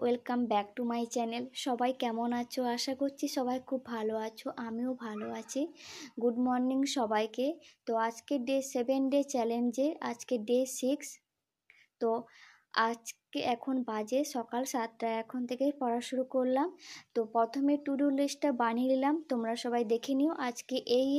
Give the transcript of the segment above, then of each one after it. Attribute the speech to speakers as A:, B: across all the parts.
A: Welcome back to my channel. সবাই কেমন আছো? আশা করছি সবাই খুব ভালো আছো, আমিও ভালো আছি। গুড মর্নিং সবাইকে। তো আজকে ডে 7 ডে চ্যালেঞ্জে আজকে ডে 6। তো আজকে এখন বাজে সকাল 7টা, এখন থেকে পড়া শুরু করলাম। তো প্রথমে টু ডু লিস্টটা বানিয়ে নিলাম, তোমরা সবাই দেখে নিও। আজকে এই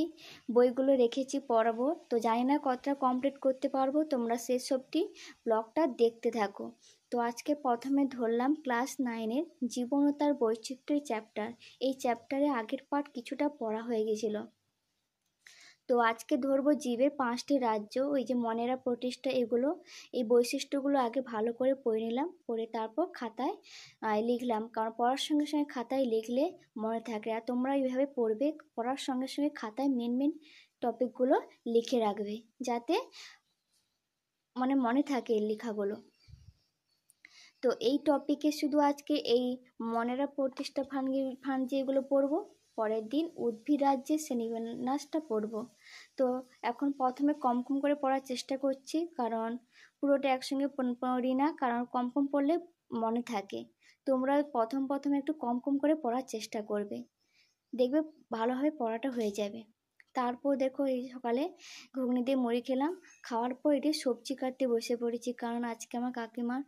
A: বইগুলো রেখেছি পড়াবো, তো জানি না কতটা কমপ্লিট করতে পারবো, তোমরা শেষ অবধি ব্লগটা দেখতে থাকো। তো আজকে প্রথমে ধরলাম ক্লাস 9-এর জীবন ও তার বৈচিত্র্যের চ্যাপ্টার। এই চ্যাপ্টারে আগের পার্ট কিছুটা পড়া হয়ে গেছিলো। তো আজকে ধরবো জীবের 5টি রাজ্য, ওই যে মনেরা প্রতিষ্ঠা, এগুলো এই বৈশিষ্ট্যগুলো আগে ভালো করে পড়ে নিলাম, পড়ে তারপর খাতায় লিখলাম, কারণ পড়ার সঙ্গে সঙ্গে খাতায় লিখলে মনে থাকে। আর তোমরা এইভাবে পড়বে, পড়ার সঙ্গে সঙ্গে খাতায় মেন টপিকগুলো লিখে রাখবে, যাতে মনে থাকে এই লেখাগুলো। তো এই টপিকে শুধু আজকে এই মনেরা প্রতিষ্ঠা ফান যেগুলো পড়বো, পরের দিন উদ্ভিদ রাজ্যের শ্রেণীবিন্যাসটা পড়বো। তো এখন প্রথমে কম কম করে পড়ার চেষ্টা করছি, কারণ পুরোটা একসঙ্গে পড়ি না, কারণ কম কম পড়লে মনে থাকে। তোমরা প্রথম একটু কম কম করে পড়ার চেষ্টা করবে, দেখবে ভালোভাবে পড়াটা হয়ে যাবে। তারপর দেখো এই সকালে ঘুগনি দিয়ে মুড়ি খেলাম, খাওয়ার পর এটি সবজি কাটতে বসে পড়েছি, কারণ আজকে আমার কাকিমার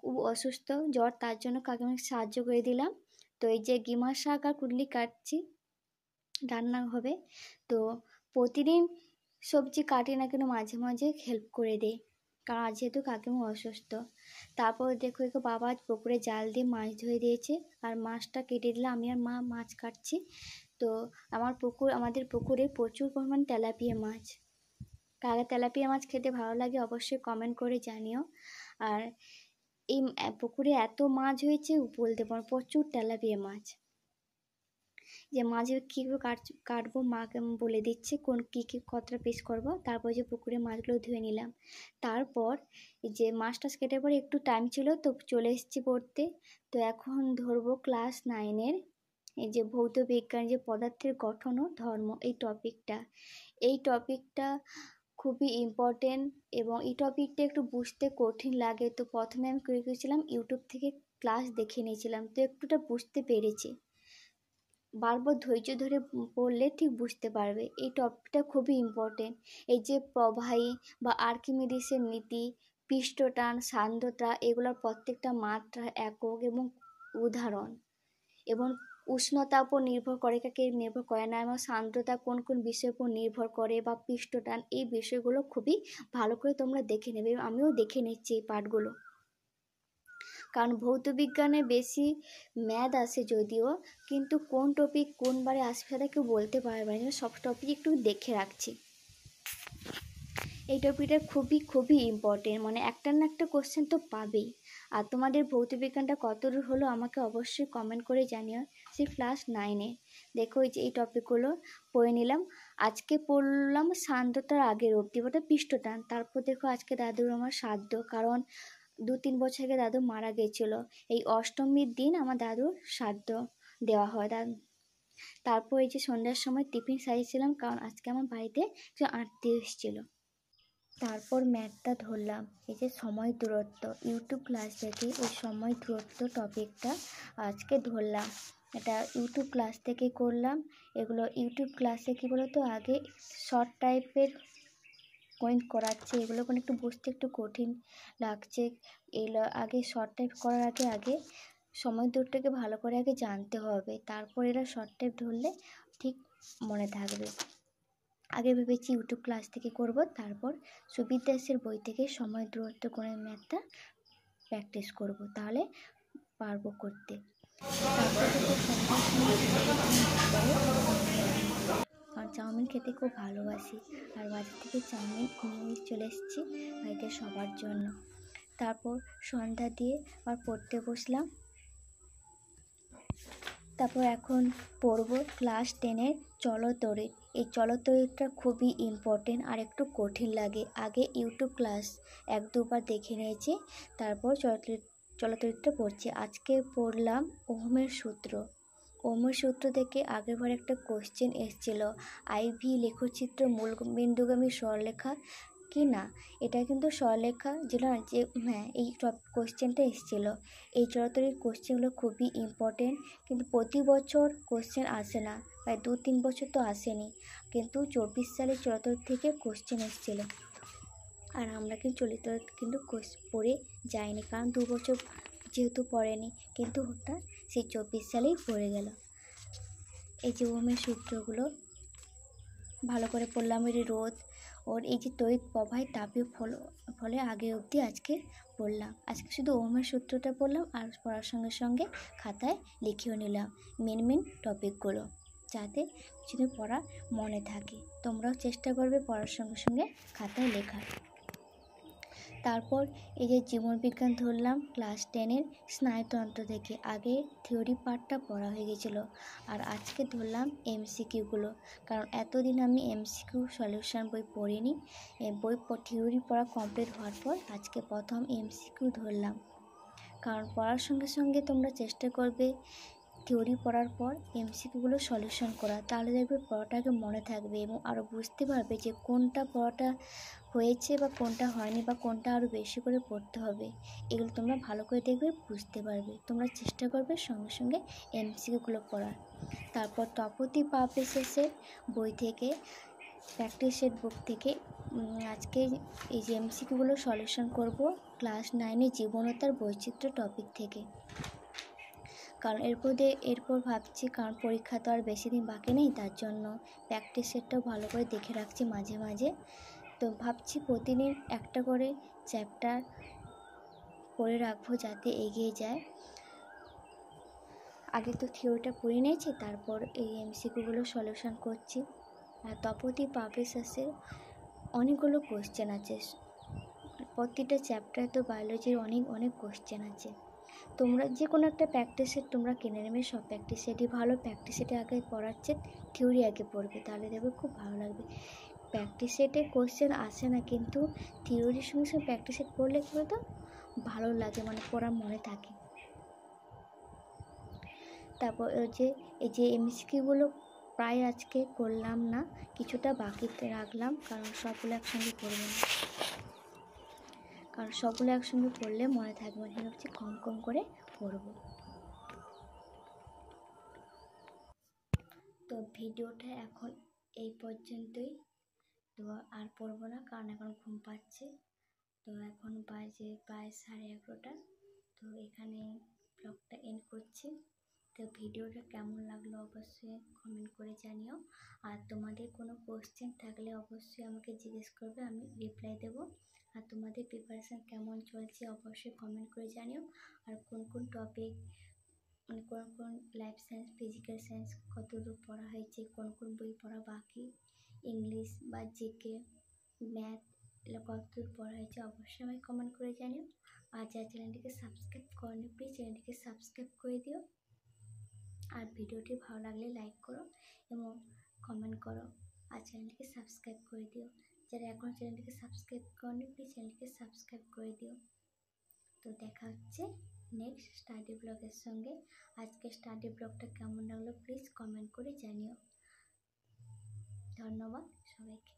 A: খুব অসুস্থ, জ্বর, তার জন্য কাকিমাকে সাহায্য করে দিলাম। তো এই যে গিমা শাক আর কুটলি কাটছি, রান্না হবে। তো প্রতিদিন সবজি কাটি না কেন, মাঝে মাঝে হেল্প করে দিই, কারণ আজ যেহেতু কাকিমা অসুস্থ। তারপর দেখো একে বাবা পুকুরে জাল দিয়ে মাছ ধরে দিয়েছে, আর মাছটা কেটে দিলে আমি আর মা মাছ কাটছি। তো আমাদের পুকুরে প্রচুর পরিমাণ তেলাপিয়া মাছ। কারা তেলাপিয়া মাছ খেতে ভালো লাগে অবশ্যই কমেন্ট করে জানিও। আর এই পুকুরে এত মাছ হয়েছে বলতে পারো, প্রচুর তেলাপিয়া মাছ। যে মাছের কীভাবে কাটবো মাকে বলে দিচ্ছে, কী কতটা পিস করবো। তারপর যে পুকুরে মাছগুলো ধুয়ে নিলাম। তারপর যে মাছটা কেটে পরে একটু টাইম ছিল, তো চলে এসেছি পড়তে। তো এখন ধরবো ক্লাস 9-এর এই যে ভৌত বিজ্ঞান, যে পদার্থের গঠন ও ধর্ম, এই টপিকটা খুবই ইম্পর্টেন্ট, এবং এই টপিকটা একটু বুঝতে কঠিন লাগে। তো প্রথমে আমি করেছিলাম ইউটিউব থেকে ক্লাস দেখে নিয়েছিলাম, তো একটুটা বুঝতে পেরেছি। বারবার ধৈর্য ধরে পড়লে ঠিক বুঝতে পারবে। এই টপিকটা খুবই ইম্পর্টেন্ট। এই যে প্রবাহী বা আর্কিমিডিসের নীতি, পৃষ্ঠটান, সান্দ্রতা, এগুলোর প্রত্যেকটা মাত্রা, একক এবং উদাহরণ, এবং উষ্ণতার উপর নির্ভর করে, কাকে নির্ভর করে না, এবং সান্দ্রতা কোন কোন বিষয়ের উপর নির্ভর করে, বা পৃষ্ঠটান, এই বিষয়গুলো খুবই ভালো করে তোমরা দেখে নেবে। আমিও দেখে নিচ্ছি এই পাঠগুলো, কারণ ভৌত বিজ্ঞানে বেশি ম্যাথ আসে যদিও, কিন্তু কোন টপিক কোন বারে আসবে সেটা কেউ বলতে পারবে না। সব টপিক একটু দেখে রাখছি। এই টপিকটা খুবই ইম্পর্টেন্ট, একটা না একটা কোশ্চেন তো পাবেই। আর তোমাদের ভৌত বিজ্ঞানটা কত দূর হলো আমাকে অবশ্যই কমেন্ট করে জানিও। সেই ক্লাস 9-এ দেখো এই টপিকগুলো পড়ে নিলাম। আজকে পড়লাম সান্দ্রতার আগের অবধি, ওটা পৃষ্ঠটান। তারপর দেখো আজকে দাদুর আমার শ্রাদ্ধ, কারণ 2-3 বছর আগে দাদু মারা গেছিল। এই অষ্টমীর দিন আমার দাদুর শ্রাদ্ধ দেওয়া হয়। তারপর এই যে সন্ধ্যার সময় টিফিন সাজিয়েছিলাম, কারণ আজকে আমার বাড়িতে কিছু আত্মীয় এসেছিলো। তারপর ম্যাথটা ধরলাম, এই যে সময় দূরত্ব, ইউটিউব ক্লাস থেকে এই সময় দূরত্ব টপিকটা আজকে ধরলাম। এটা ইউটিউব ক্লাস থেকে করলাম। এগুলো ইউটিউব ক্লাসে কী বলতো, আগে শর্ট টাইপের পয়েন্ট করাচ্ছে, এগুলো একটু বুঝতে একটু কঠিন লাগছে। এগুলো আগে শর্ট টাইপ করার আগে সময় দূরটাকে ভালো করে আগে জানতে হবে, তারপর এরা শর্ট টাইপ ধরলে ঠিক মনে থাকবে। আগে ভেবেছি ইউটিউব ক্লাস থেকে করব, তারপর সুবীর দাসের বই থেকে সময় দূরত্ব করে ম্যাথটা প্র্যাকটিস করব, তাহলে পারবো করতে। কারণ চাউমিন খেতে খুব ভালোবাসি, আর বাজার থেকে চাউমিন নিয়ে চলে এসেছি বাড়িতে সবার জন্য। তারপর সন্ধ্যা দিয়ে আবার পড়তে বসলাম। তারপর এখন পড়ব ক্লাস 10-এর চলতরিৎ। এই চলতরিৎটা খুবই ইম্পর্টেন্ট আর একটু কঠিন লাগে। আগে ইউটিউব ক্লাস 1-2 বার দেখে নিয়েছি, তারপর চলতরিৎটা পড়ছি। আজকে পড়লাম ওহমের সূত্র। ওহমের সূত্র থেকে আগেরবার একটা কোশ্চেন এসেছিল, IV লেখচিত্র মূলবিন্দুগামী সরলরেখা কি না, এটা কিন্তু সরলরেখা যেটা যে হ্যাঁ এই কোশ্চেনটা এসেছিলো। এই চরাতরির কোশ্চেনগুলো খুবই ইম্পর্টেন্ট, কিন্তু প্রতি বছর কোশ্চেন আসে না, প্রায় 2-3 বছর তো আসেনি, কিন্তু 24 সালে চরাতরি থেকে কোশ্চেন এসেছিলো। আর আমরা কিন্তু চলিত কিন্তু পড়ে যাইনি, কারণ 2 বছর যেহেতু পড়েনি, কিন্তু ওটা সেই 24 সালেই পড়ে গেল। এই যে ওহমের সূত্রগুলো ভালো করে পড়লাম, এর রোধ ওর এই যে তড়িৎ প্রবাহের তাপীয় ফলে আগে অবধি আজকে পড়লাম। আজকে শুধু ওহমের সূত্রটা পড়লাম, আর পড়ার সঙ্গে সঙ্গে খাতায় লিখেও নিলাম মেন টপিকগুলো, যাতে কিছুদিন পড়া মনে থাকে। তোমরাও চেষ্টা করবে পড়ার সঙ্গে সঙ্গে খাতায় লেখার। তারপর এই যে জীবনবিজ্ঞান ধরলাম ক্লাস 10-এর স্নায়ুতন্ত্র থেকে। আগে থিওরি পার্টটা পড়া হয়ে গেছিলো, আর আজকে ধরলাম এমসিকিউগুলো, কারণ এতদিন আমি এমসিকিউ সলিউশন বই পড়িনি। থিওরি পড়া কমপ্লিট হওয়ার পর আজকে প্রথম এমসিকিউ ধরলাম। কারণ পড়ার সঙ্গে সঙ্গে তোমরা চেষ্টা করবে থিওরি পড়ার পর এমসিকিউগুলো সলিউশন করা, তাহলে দেখবে পড়াটাকে মনে থাকবে এবং আরও বুঝতে পারবে যে কোনটা পড়াটা হয়েছে বা কোনটা হয়নি, বা কোনটা আরও বেশি করে পড়তে হবে। এগুলো তোমরা ভালো করে দেখবে, বুঝতে পারবে। তোমরা চেষ্টা করবে সঙ্গে সঙ্গে এমসিকিউগুলো পড়ার। তারপর তপতি পাপেশের বই থেকে, প্র্যাকটিস সেট বুক থেকে আজকে এই যে এমসিকিউগুলো সলিউশন করব ক্লাস 9-এ জীবনতার বৈচিত্র্য টপিক থেকে। কারণ এরপর ভাবছি, কারণ পরীক্ষা তো আর বেশি দিন বাকি নেই, তার জন্য প্র্যাকটিস সেটটাও ভালো করে দেখে রাখছি মাঝে মাঝে। তো ভাবছি প্রতিদিন একটা করে চ্যাপ্টার পড়ে রাখবো, যাতে এগিয়ে যায়। আগে তো থিওরিটা পড়ে নিয়েছি, তারপর এই এমসিকিউগুলো সলিউশন করছি। আর তপতি পাপেশের অনেকগুলো কোশ্চেন আছে, প্রতিটা চ্যাপ্টারে তো বায়োলজির অনেক কোশ্চেন আছে। তোমরা যে কোনো একটা প্র্যাকটিস সেট তোমরা কিনে নেবে, সব প্র্যাকটিস সেটই ভালো। প্র্যাকটিস সেটে আগে পড়াচ্ছে, থিওরি আগে পড়বে, তাহলে দেখবে খুব ভালো লাগবে। প্র্যাকটিস সেটে কোশ্চেন আসে না, কিন্তু থিওরির সঙ্গে সঙ্গে প্র্যাকটিস সেট পড়লে কী বলতো ভালো লাগে, মানে পড়া মনে থাকে। তারপর এই যে এমসিকিউগুলো প্রায় আজকে করলাম না, কিছুটা বাকিতে রাখলাম, কারণ সবগুলো একসঙ্গে পড়ব না, কারণ সবগুলো একসঙ্গে পড়লে মনে থাকবে না, হচ্ছে কম কম করে পড়ব। তো ভিডিওটা এখন এই পর্যন্তই, তো আর পড়ব না, কারণ এখন ঘুম পাচ্ছে। তো এখন বাজে প্রায় 11:30, তো এখানে ব্লগটা এন্ড করছি। তো ভিডিওটা কেমন লাগলো অবশ্যই কমেন্ট করে জানিও, আর তোমাদের কোনো কোশ্চেন থাকলে অবশ্যই আমাকে জিজ্ঞেস করবে, আমি রিপ্লাই দেবো। আর তোমাদের প্রিপারেশান কেমন চলছে অবশ্যই কমেন্ট করে জানিও। আর কোন টপিক, মানে কোন লাইফ সায়েন্স, ফিজিক্যাল সায়েন্স কতদূর পড়া হয়েছে, কোন বই পড়া বাকি, ইংলিশ বা জিকে, ম্যাথ এগুলো কতদূর পড়া হয়েছে অবশ্যই আমাকে কমেন্ট করে জানিও। আর যারা চ্যানেলটিকে সাবস্ক্রাইব করনি, প্লিজ চ্যানেলটিকে সাবস্ক্রাইব করে দিও। আর ভিডিওটি ভালো লাগলে লাইক করো এবং কমেন্ট করো, আর চ্যানেলটিকে সাবস্ক্রাইব করে দিও। যারা এখনও চ্যানেলটিকে সাবস্ক্রাইব করনি, প্লিজ চ্যানেলটিকে সাবস্ক্রাইব করে দিও। তো দেখা হচ্ছে নেক্সট স্টাডি ব্লগের সঙ্গে। আজকে স্টাডি ব্লগটা কেমন লাগলো প্লিজ কমেন্ট করে জানিও। ধন্যবাদ সবাইকে।